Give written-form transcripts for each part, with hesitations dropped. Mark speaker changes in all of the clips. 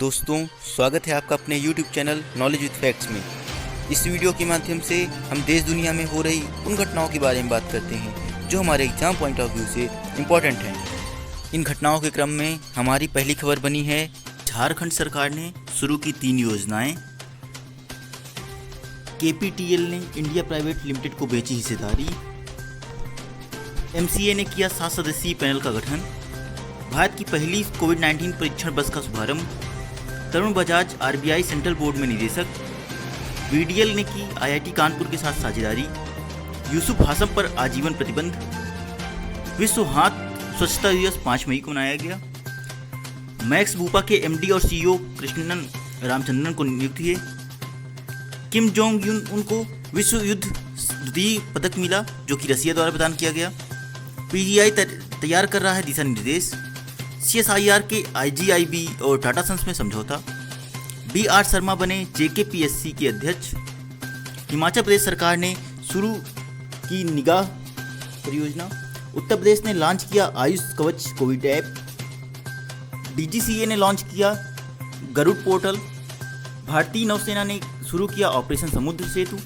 Speaker 1: दोस्तों, स्वागत है आपका अपने YouTube channel knowledge with facts में। इस वीडियो के माध्यम से हम देश दुनिया में हो रही उन घटनाओं के बारे में बात करते हैं जो हमारे एग्जाम पॉइंट ऑफ व्यू से इम्पोर्टेंट हैं। इन घटनाओं के क्रम में हमारी पहली खबर बनी है, झारखंड सरकार ने शुरू की 3 योजनाएं। KPTL ने इंडिया प्राइवेट लिमिटेड को बेची हिस्सेदारी। MCA ने किया 7 सदस्यीय पैनल का गठन। भारत की पहली कोविड-19 परीक्षण बस का शुभारंभ। Tarun Bajaj RBI central board में निदेशक। VDL ने की IIT कानपुर के साथ साझेदारी। यूसुफ हासम पर आजीवन प्रतिबंध। विश्व हाथ स्वच्छता दिवस 5 मई को मनाया गया। मैक्स बूपा के MD और CEO कृष्णन रामचंद्रन को नियुक्ति है। किम जोंग यून उनको विश्व युद्ध द्वितीय पदक मिला जो कि रसिया द्वारा प्रदान किया गया। PGI तैयार कर रहा है दिशा निर्देश। CSIR के IGIB और टाटा सन्स में समझौता। BR शर्मा बने JKPSC के अध्यक्ष। हिमाचल प्रदेश सरकार ने शुरू की निगाह परियोजना। उत्तर प्रदेश ने लॉन्च किया आयुष कवच कोविड ऐप। DGCA ने लॉन्च किया गरुड़ पोर्टल। भारतीय नौसेना ने शुरू किया ऑपरेशन समुद्र सेतु।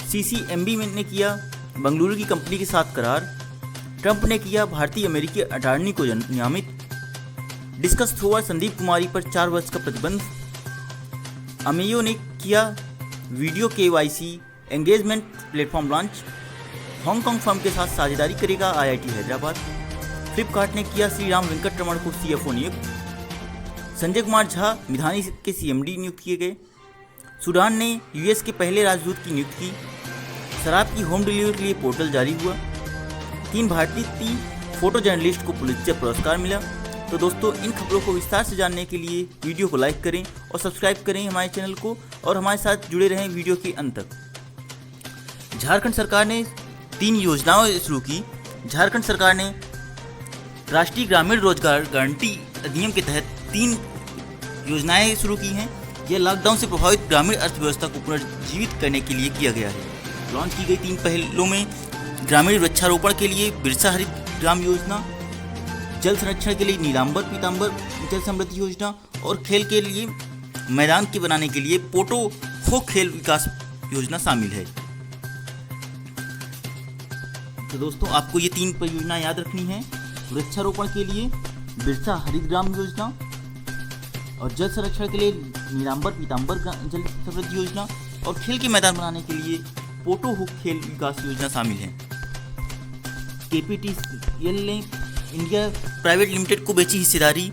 Speaker 1: CCMB ने किया बंगलुरु की कंपनी के साथ करार। ट्रंप ने किया भारतीय अमेरिकी अटॉर्नी को नियमित। डिस्कस थ्रोअर संदीप कुमारी पर 4 वर्ष का प्रतिबंध। अमेयो ने किया video KYC engagement platform launch. Hong Kong firm के साथ साझेदारी करेगा IIT हैदराबाद। फ्लिपकार्ट ने किया श्री राम वेंकटरमण को CFO नियुक्त। संजय कुमार झा मिधानी के CMD नियुक्त किए गए। सूडान ने US के पहले राजदूत की नियुक्ति की। शराब की होम डिलीवरी के लिए पोर्टल जारी हुआ। 3 भारतीय फोटो जर्नलिस्ट को पुलित्जर पुरस्कार मिला। तो दोस्तों, इन खबरों को विस्तार से जानने के लिए वीडियो को लाइक करें और सब्सक्राइब करें हमारे चैनल को और हमारे साथ जुड़े रहें वीडियो के अंत तक। झारखंड सरकार ने 3 योजनाएं शुरू की। झारखंड सरकार ने राष्ट्रीय ग्रामीण रोजगार गारंटी अधिनियम के तहत 3 योजनाएं शुरू की हैं। यह लॉकडाउन से प्रभावित ग्रामीण अर्थव्यवस्था को पुनर्जीवित करने के लिए किया गया है। लॉन्च की गई 3 पहलों में ग्रामीण वृक्षारोपण के लिए बिरसा हरित ग्राम योजना, जल संरक्षण के लिए नीलांबर पीतांबर जल समृद्धि योजना और खेल के लिए मैदान के बनाने के लिए पोटो खो खेल विकास योजना शामिल है। तो दोस्तों, आपको ये 3 परियोजना याद रखनी है। वृक्षारोपण के लिए बिरसा हरित ग्राम योजना और जल संरक्षण के लिए नीलांबर पीतांबर जल समृद्धि योजना और खेल के मैदान बनाने के लिए पोटो हुक खेल विकास योजना शामिल है। KPTL ने इंडिया प्राइवेट लिमिटेड को बेची हिस्सेदारी।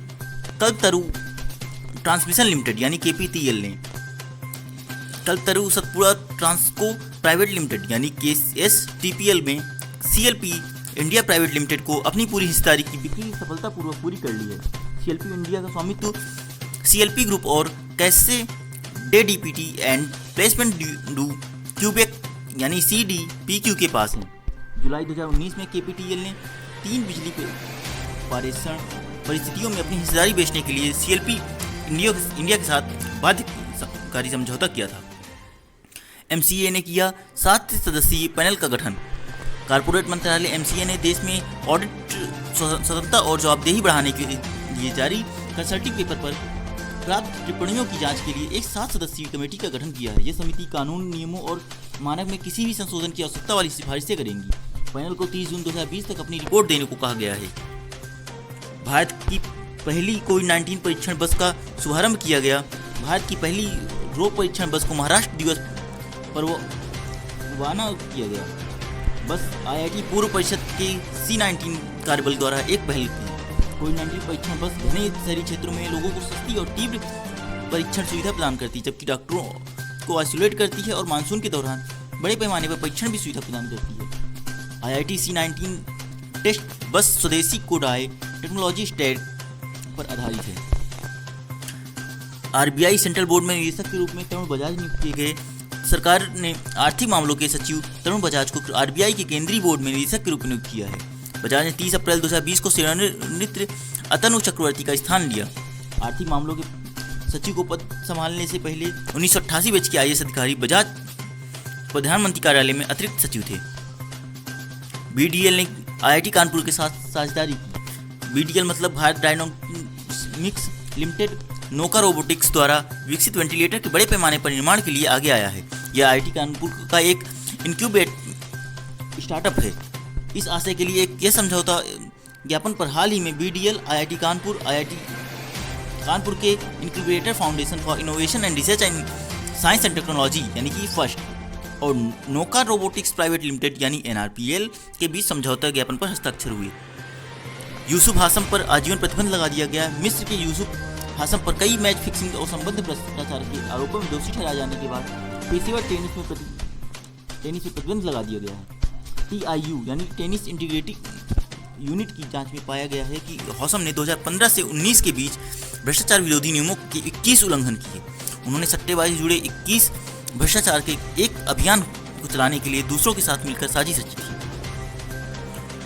Speaker 1: कल्पतरु ट्रांसमिशन लिमिटेड यानी KPTL ने कल्पतरु सतपुड़ा ट्रांसको प्राइवेट लिमिटेड यानी KSTPL में CLP इंडिया प्राइवेट लिमिटेड को अपनी पूरी हिस्सेदारी की बिक्री सफलतापूर्वक पूरी कर ली है। CLP इंडिया का स्वामित्व CLP ग्रुप और कैसे DPT and placement do Quebec यानी CDPQ के पास है। जुलाई 2019 में KPTL ने 3 बिजली परिस्थितियों में अपनी हिस्सेदारी बेचने के लिए CLP इंडिया के साथ बाध्यकारी समझौता किया था। MCA ने किया 7 सदस्यीय पैनल का गठन। कारपोरेट मंत्रालय MCA ने देश में ऑडिट स्वतंत्रता और जवाबदेही बढ़ाने के लिए जारी कंसल्टिंग पेपर पर प्राप्त टिप्पणियों की जांच के लिए एक 7 सदस्यीय कमेटी का गठन किया है। यह समिति कानून, नियमों और मानक में किसी भी संशोधन की आवश्यकता वाली सिफारिशें करेंगी। पैनल को 30 जून 2020 तक अपनी रिपोर्ट देने को कहा गया है। भारत की पहली कोविड-19 परीक्षण बस का शुभारंभ किया गया। भारत की पहली रोग परीक्षण बस को महाराष्ट्र दिवस पर रवाना किया गया। बस IIT पूर्व परिषद के C19 कार्यबल द्वारा एक पहल की। कोविड-19 परीक्षण बस घने शहरी क्षेत्रों में लोगों को सस्ती और तीव्र परीक्षण सुविधा प्रदान करती है, जबकि डॉक्टरों को आइसोलेट करती है और मानसून के दौरान बड़े पैमाने पर परीक्षण भी सुविधा प्रदान करती है। IIT C19 टेस्ट बस स्वदेशी कोडाई टेक्नोलॉजी स्टैक पर आधारित है। RBI सेंट्रल बोर्ड में निदेशक के रूप में तरुण बजाज नियुक्त किए गए। सरकार ने आर्थिक मामलों के सचिव तरुण बजाज को RBI के केंद्रीय बोर्ड में निदेशक के रूप में नियुक्त किया है। बजाज ने 30 अप्रैल 2020 को सेवानिवृत्त अतनु चक्रवर्ती का स्थान लिया। आर्थिक मामलों के सचिव को पद संभालने से पहले 1988 बैच के IAS अधिकारी बजाज प्रधानमंत्री कार्यालय में अतिरिक्त सचिव थे। BDL ने IIT कानपुर के साथ साझेदारी की। BDL मतलब भारत डायनामिक्स लिमिटेड नोका रोबोटिक्स द्वारा विकसित वेंटिलेटर के बड़े पैमाने पर निर्माण के लिए आगे आया है। यह आईआईटी कानपुर का एक इंक्यूबेट स्टार्टअप है। इस आशय के लिए यह समझौता ज्ञापन पर हाल ही में बीडीएल, आईआईटी कानपुर के incubator foundation for innovation and research and science and technology यानी कि फर्स्ट और नोका रोबोटिक्स प्राइवेट लिमिटेड यानी एनआरपीएल के बीच समझौता ज्ञापन पर हस्ताक्षर हुए। यूसुफ हासम पर आजीवन प्रतिबंध लगा दिया गया। मिस्र के यूसुफ हासम पर कई मैच फिक्सिंग और संबंध भ्रष्टाचार के आरोपों में दोषी ठहराए जाने के बाद पेशेवर टेनिस में प्रतिबंध लगा दिया गया है। टीआईयू यानी टेनिस इंटीग्रिटी यूनिट की जांच में पाया गया है कि हासम ने 2015 से 19 के बीच भ्रष्टाचार विरोधी नियमों के 21 उल्लंघन किए। उन्होंने सट्टेबाजी से जुड़े 21 भ्रष्टाचार के एक अभियान को चलाने के लिए दूसरों के साथ मिलकर साजिश रची थी।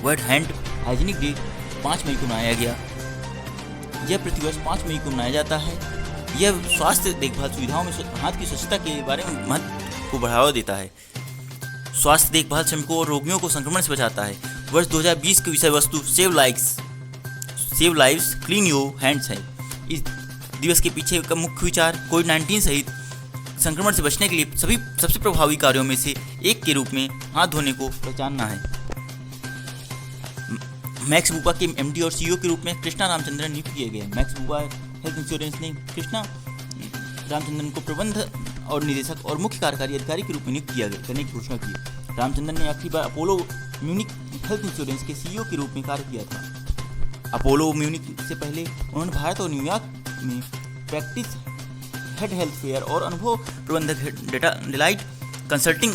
Speaker 1: वर्ल्ड हैंड हाइजीनिक डे 5 मई को मनाया गया। यह प्रतिवर्ष 5 मई को मनाया जाता है। यह स्वास्थ्य देखभाल सुविधाओं में हाथ की स्वच्छता के बारे में महत्व को बढ़ावा देता है। स्वास्थ्य देखभाल श्रमिकों और रोगियों को संक्रमण से बचाता है। वर्ष 2020 की विषय वस्तु save lives clean your hands है। इस दिवस के पीछे का मुख्य विचार कोविड-19 सहित संक्रमण से बचने के लिए सभी सबसे प्रभावी कार्यों में से एक के रूप में हाथ धोने को पहचानना है। मैक्स बुपा के एमडी और सीईओ के रूप में कृष्णा रामचंद्रन नियुक्त किए गए। मैक्स बुपा हेल्थ इंश्योरेंस ने कृष्णा रामचंद्रन को प्रबंध और निदेशक और मुख्य कार्यकारी अधिकारी के रूप में नियुक्त किया करने की घोषणा की। रामचंद्रन ने आखिरी बार अपोलो म्यूनिक हेल्थ इंश्योरेंस के सीईओ के रूप में कार्य किया था। अपोलो म्यूनिक से पहले उन्होंने भारत और न्यूयॉर्क में प्रैक्टिस हेड हेल्थ फेयर और अनुभव प्रबंधक डेलाइट कंसल्टिंग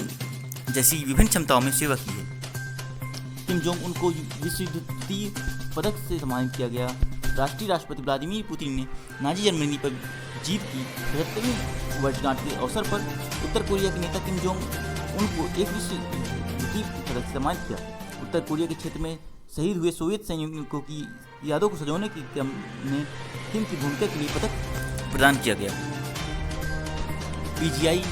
Speaker 1: जैसी विभिन्न क्षमताओं में सेवा की है। किम जोंग उन को विश्व युद्ध पदक से सम्मानित किया गया। राष्ट्रपति व्लादिमीर पुतिन ने नाजी जर्मनी पर जीत की 75वीं वर्षगांठ के अवसर पर उत्तर कोरिया के नेता किम जोंग उन को एक विश्व युद्ध पदक से सम्मानित किया। उत्तर कोरिया के क्षेत्र में शहीद हुए सोवियत सैनिकों की यादों को सजोने के क्रम में किम की भूमिका के लिए पदक प्रदान किया गया। पीजीआई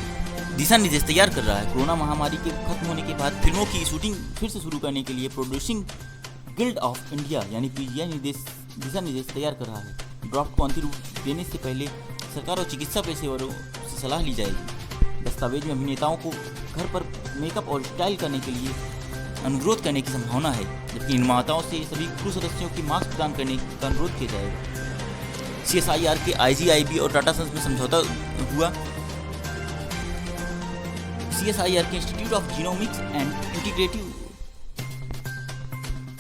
Speaker 1: दिशा निर्देश तैयार कर रहा है। कोरोना महामारी के खत्म होने के बाद फिल्मों की शूटिंग फिर से शुरू करने के लिए प्रोड्यूसिंग गिल्ड ऑफ इंडिया यानी पीजीआई दिशा निर्देश तैयार कर रहा है। ड्राफ्ट को अंतिम रूप देने से पहले सरकार और चिकित्सा पेशेवरों से सलाह ली जाएगी। दस्तावेज में अभिनेताओं को घर पर मेकअप और स्टाइल करने के लिए अनुरोध करने की संभावना है, जबकि निर्माताओं से सभी क्रू सदस्यों की मास्क प्रदान करने का अनुरोध किया जाएगा। CSIR के IGIB और टाटा सन्स में समझौता हुआ। CSIR के institute of genomics and integrative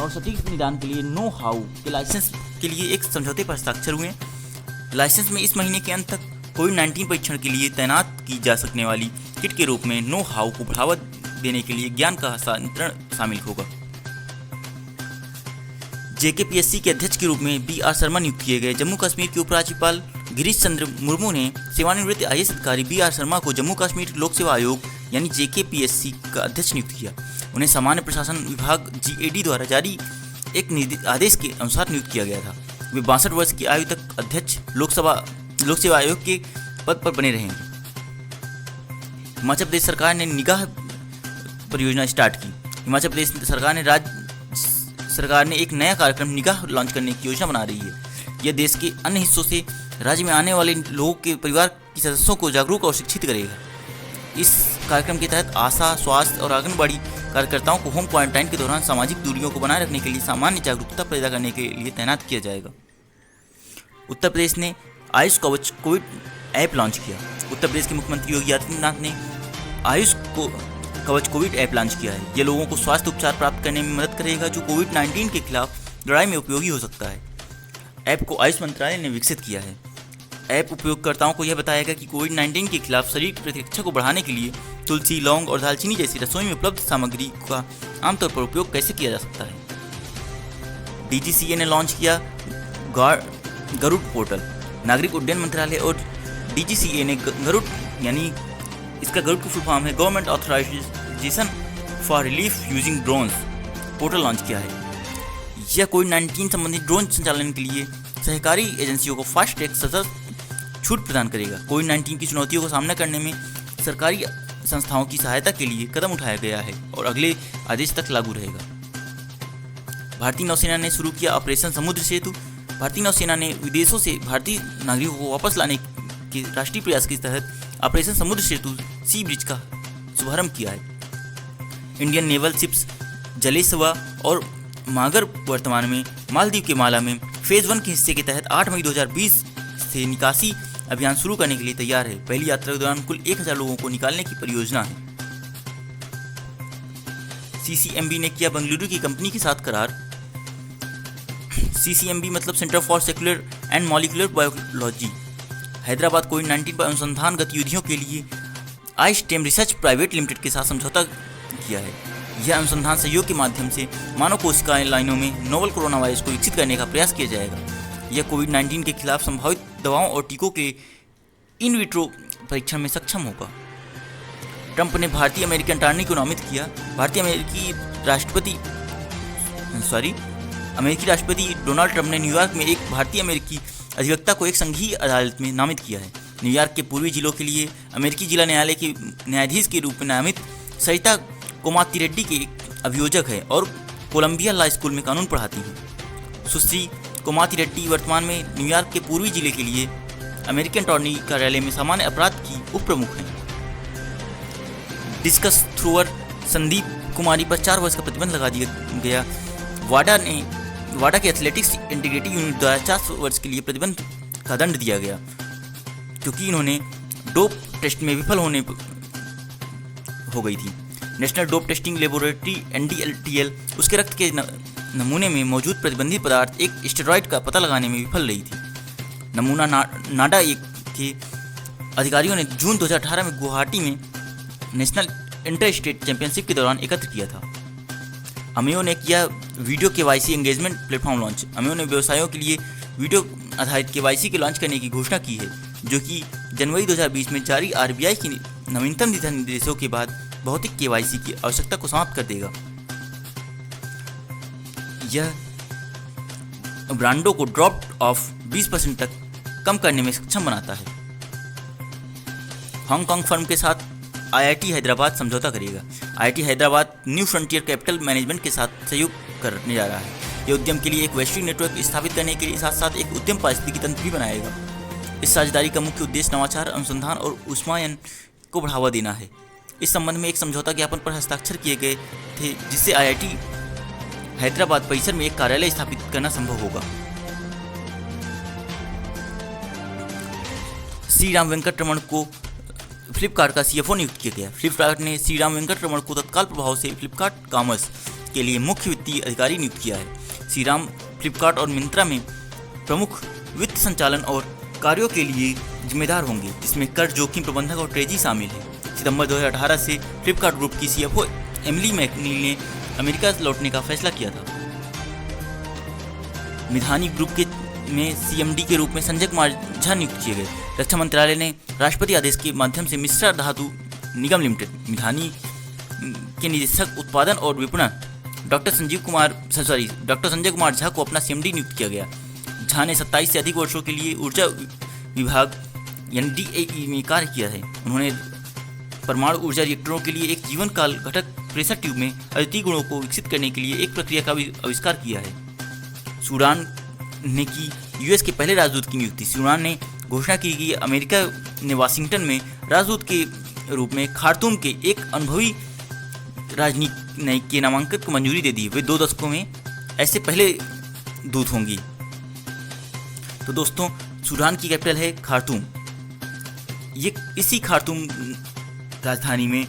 Speaker 1: और सटीक निदान के लिए नो हाउ के लाइसेंस के लिए एक समझौते पर हस्ताक्षर हुए। लाइसेंस में इस महीने के अंत तक कोविड-19 परीक्षण के लिए तैनात की जा सकने वाली किट के रूप में नो हाउ को बढ़ावा देने के लिए ज्ञान का हस्तांतरण शामिल होगा। JKPSC के अध्यक्ष के रूप में BR शर्मा नियुक्त किए गए। जम्मू कश्मीर के उपराज्यपाल गिरीश चंद्र मुर्मू ने सेवानिवृत्त IAS अधिकारी BR शर्मा को जम्मू कश्मीर लोक सेवा आयोग यानी JKPSC का अध्यक्ष नियुक्त किया। उन्हें सामान्य प्रशासन विभाग GAD द्वारा जारी एक आदेश के अनुसार नियुक्त किया गया था। वे 62 वर्ष की आयु तक अध्यक्ष लोक सेवा आयोग के पद पर बने रहेंगे। हिमाचल प्रदेश सरकार ने निगाह परियोजना स्टार्ट की। हिमाचल प्रदेश सरकार ने एक नया कार्यक्रम निगाह लॉन्च करने की योजना बना रही है। यह देश के अन्य हिस्सों से राज्य में आने वाले लोगों के परिवार के सदस्यों को जागरूक और शिक्षित करेगा। इस कार्यक्रम के तहत आशा, स्वास्थ्य और आंगनबाड़ी कार्यकर्ताओं को होम क्वारंटाइन के दौरान सामाजिक दूरियों को बनाए रखने के लिए सामान्य जागरूकता पैदा करने के लिए तैनात किया जाएगा। उत्तर प्रदेश ने आयुष कवच कोविड ऐप लॉन्च किया। उत्तर प्रदेश के मुख्यमंत्री योगी आदित्यनाथ ने आयुष कवच कोविड ऐप लॉन्च किया है। यह लोगों को स्वास्थ्य उपचार प्राप्त करने में मदद करेगा जो कोविड-19 के खिलाफ लड़ाई में उपयोगी हो सकता है। ऐप को आयुष मंत्रालय ने विकसित किया है। ऐप उपयोगकर्ताओं को यह बताएगा कि कोविड-19 के खिलाफ शरीर की प्रतिरक्षा को बढ़ाने के लिए तुलसी, लौंग और दालचीनी जैसी रसोई में उपलब्ध सामग्री का आमतौर पर उपयोग कैसे किया जा सकता है। DGCA ने लॉन्च किया गरुड़ पोर्टल। नागरिक उड्डयन मंत्रालय और DGCA ने गरुड़ यानी इसका गरुड़ की फुल फॉर्म है government authorization for relief using drones portal launch किया है। यह कोविड-19 संबंधित ड्रोन संचालन के लिए सहकारी एजेंसियों को फास्ट ट्रैक सशर्त छूट प्रदान करेगा। कोविड-19 की चुनौतियों का सामना करने में सरकारी संस्थाओं की सहायता के लिए कदम उठाया गया है और अगले आदेश तक लागू रहेगा। भारतीय नौसेना ने शुरू किया ऑपरेशन समुद्र सेतु। भारतीय नौसेना ने विदेशों से भारतीय नागरिकों को वापस लाने के राष्ट्रीय प्रयास के तहत ऑपरेशन समुद्र सेतु सी ब्रिज का शुभारंभ किया है। इंडियन नेवल शिप्स जलेसवा और मागर वर्तमान में मालदीव के माला में फेज 1 के हिस्से के तहत 8 मई 2020 से निकासी अभियान शुरू करने के लिए तैयार है। पहली यात्रा के दौरान कुल 1000 लोगों को निकालने की परियोजना है। सीसीएमबी ने किया बेंगलुरु की कंपनी के साथ करार। सीसीएमबी मतलब centre for cellular and molecular biology Hyderabad कोविड-19 पर अनुसंधान गतिविधियों के लिए आईस्टेम रिसर्च प्राइवेट लिमिटेड के साथ समझौता किया है। यह अनुसंधान सहयोग के माध्यम से मानव कोशिका लाइनों में नोवल कोरोना वायरस को विकसित करने का प्रयास किया जाएगा। यह कोविड-19 के खिलाफ संभावित दवाओं और टीकों के इन विट्रो परीक्षण में सक्षम होगा। ट्रंप ने भारतीय अमेरिकन अटॉर्नी को नामित किया। अमेरिकी राष्ट्रपति डोनाल्ड ट्रंप ने न्यूयॉर्क में एक भारतीय अमेरिकी अधिवक्ता को एक संघीय अदालत में नामित किया है। न्यूयॉर्क के पूर्वी जिलों के लिए अमेरिकी जिला न्यायालय के न्यायाधीश के रूप में नामित सरिता कोमातिरेड्डी के अभियोजक है और कोलंबिया लॉ स्कूल में कानून पढ़ाती हैं। सुश्री कोमातिरेड्डी वर्तमान में न्यूयॉर्क के पूर्वी जिले के लिए अमेरिकन अटॉर्नी कार्यालय में सामान्य अपराध की उप प्रमुख हैं। डिस्कस थ्रोअर संदीप कुमारी पर 4 वर्ष का प्रतिबंध लगा दिया गया। वाडा के एथलेटिक्स इंटीग्रिटी यूनिट द्वारा 4 वर्ष के लिए प्रतिबंध का दंड दिया गया क्योंकि इन्होंने डोप टेस्ट में विफल हो गई थी। National dope testing laboratory NDLTL उसके रक्त के नमूने में मौजूद प्रतिबंधित पदार्थ एक स्टेरॉइड का पता लगाने में विफल रही थी। नमूना नाडा के अधिकारियों ने जून 2018 में गुवाहाटी में नेशनल इंटर स्टेट चैंपियनशिप के दौरान एकत्र किया था। अमेयो ने किया video KYC engagement platform launch. Ameyo ने व्यवसायों के लिए वीडियो आधारित KYC के लॉन्च करने की घोषणा की है, जो कि जनवरी 2020 में जारी RBI की नवीनतम दिशा निर्देशों के बाद भौतिक KYC की आवश्यकता को समाप्त कर देगा। यह ब्रांडों को ड्रॉप ऑफ 20% तक कम करने में सक्षम बनाता है। हांगकांग फर्म के साथ IIT हैदराबाद समझौता करेगा। IIT Hyderabad new frontier capital management के साथ सहयोग करने जा रहा है। यह उद्यम के लिए एक वैश्विक नेटवर्क स्थापित करने के साथ साथ एक उद्यम पारिस्थितिकी तंत्र भी बनाएगा। इस साझेदारी का मुख्य उद्देश्य नवाचार, अनुसंधान और ऊष्मायन को बढ़ावा देना है। इस संबंध में एक समझौता ज्ञापन पर हस्ताक्षर किए गए थे, जिससे IIT हैदराबाद परिसर में एक कार्यालय स्थापित करना संभव होगा। श्रीराम वेंकटरमण को फ्लिपकार्ट का CFO नियुक्त किया गया। फ्लिपकार्ट ने श्रीराम वेंकटरमण को तत्काल प्रभाव से फ्लिपकार्ट कॉमर्स के लिए मुख्य वित्तीय अधिकारी नियुक्त किया है। श्रीराम फ्लिपकार्ट और मिंत्रा में प्रमुख वित्त संचालन और कार्यों के लिए जिम्मेदार होंगे, जिसमें कर, जोखिम प्रबंधन और ट्रेजी शामिल है। सितंबर 2018 से फ्लिपकार्ट ग्रुप की CFO एमिली मैकनील ने अमेरिका लौटने का फैसला किया था। मिधानी ग्रुप में CMD के रूप में संजय कुमार झा नियुक्त किए गए। रक्षा मंत्रालय ने राष्ट्रपति आदेश के माध्यम से मिश्रा धातु निगम लिमिटेड मिधानी के निदेशक उत्पादन और विपणन डॉक्टर संजय कुमार झा को अपना CMD नियुक्त किया गया। झा ने 27 से अधिक वर्षों के लिए ऊर्जा विभाग यानी DAE में कार्य किया है। उन्होंने परमाणु ऊर्जा रिएक्टरों के लिए एक जीवन काल घटक प्रेशर ट्यूब में अद्वितीय गुणों को विकसित करने के लिए एक प्रक्रिया का आविष्कार किया है। सूडान ने की US के पहले राजदूत की नियुक्ति। सूडान ने घोषणा की कि अमेरिका ने वाशिंगटन में राजदूत के रूप में खार्तूम के एक अनुभवी राजनीतिक के नामांकन को मंजूरी दे दी। वे 2 दशकों में ऐसे पहले दूत होंगी। तो दोस्तों, सूडान की कैपिटल है खार्तूम। ये इसी खार्तूम राजधानी में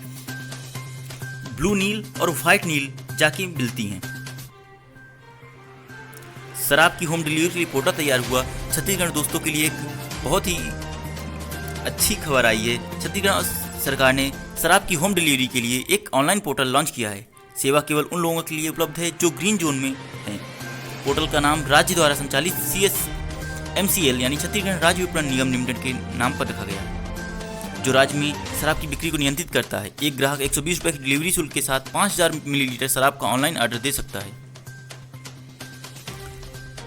Speaker 1: ब्लू नील और व्हाइट नील जाके मिलती हैं। शराब की होम डिलीवरी के लिए पोर्टल तैयार हुआ। छत्तीसगढ़ दोस्तों के लिए एक बहुत ही अच्छी खबर आई है। छत्तीसगढ़ सरकार ने शराब की होम डिलीवरी के लिए एक ऑनलाइन पोर्टल लॉन्च किया है। सेवा केवल उन लोगों के लिए उपलब्ध है जो ग्रीन जोन में हैं। पोर्टल का नाम राज्य द्वारा संचालित CSMCL यानी छत्तीसगढ़ राज्य विपणन निगम लिमिटेड के नाम पर रखा गया है, जो राज्य में शराब की बिक्री को नियंत्रित करता है। एक ग्राहक 120 रुपये की डिलीवरी शुल्क के साथ 5000 मिलीलीटर शराब का ऑनलाइन ऑर्डर दे सकता है।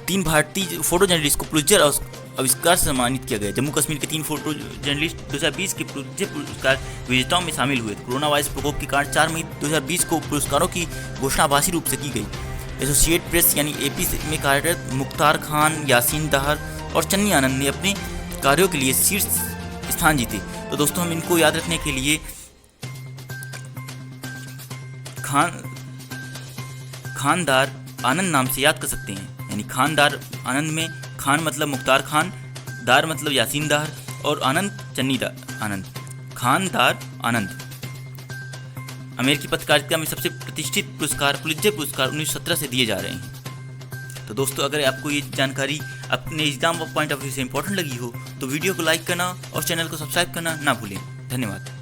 Speaker 1: 3 भारतीय फोटो जर्नलिस्ट को पुलित्जर आविष्कार से सम्मानित किया गया। जम्मू कश्मीर के 3 फोटो जर्नलिस्ट 2020 के पुलित्जर पुरस्कार विजेताओं में शामिल हुए। कोरोना वायरस प्रकोप के कारण 4 मई 2020 को पुरस्कारों की घोषणा आभासी रूप से की गई। एसोसिएट प्रेस यानी एपी में कार्यरत मुख्तार खान, यासीन दहर और चन्नी आनंद ने अपने कार्यों के लिए शीर्ष स्थान जीते। तो दोस्तों हम इनको याद रखने के लिए खानदार आनंद नाम से याद कर सकते हैं। यानी खानदार आनंद में खान मतलब मुख्तार खान, दार मतलब यासीन दार और आनंद चन्नी आनंद। खानदार आनंद अमेरिकी पत्रकारिता में सबसे प्रतिष्ठित पुरस्कार पुलित्जर पुरस्कार 1917 से दिए जा रहे हैं। तो दोस्तों अगर आपको ये जानकारी अपने एग्जाम पॉइंट ऑफ व्यू से इंपॉर्टेंट लगी हो तो वीडियो को लाइक करना और चैनल को सब्सक्राइब करना ना भूलें। धन्यवाद।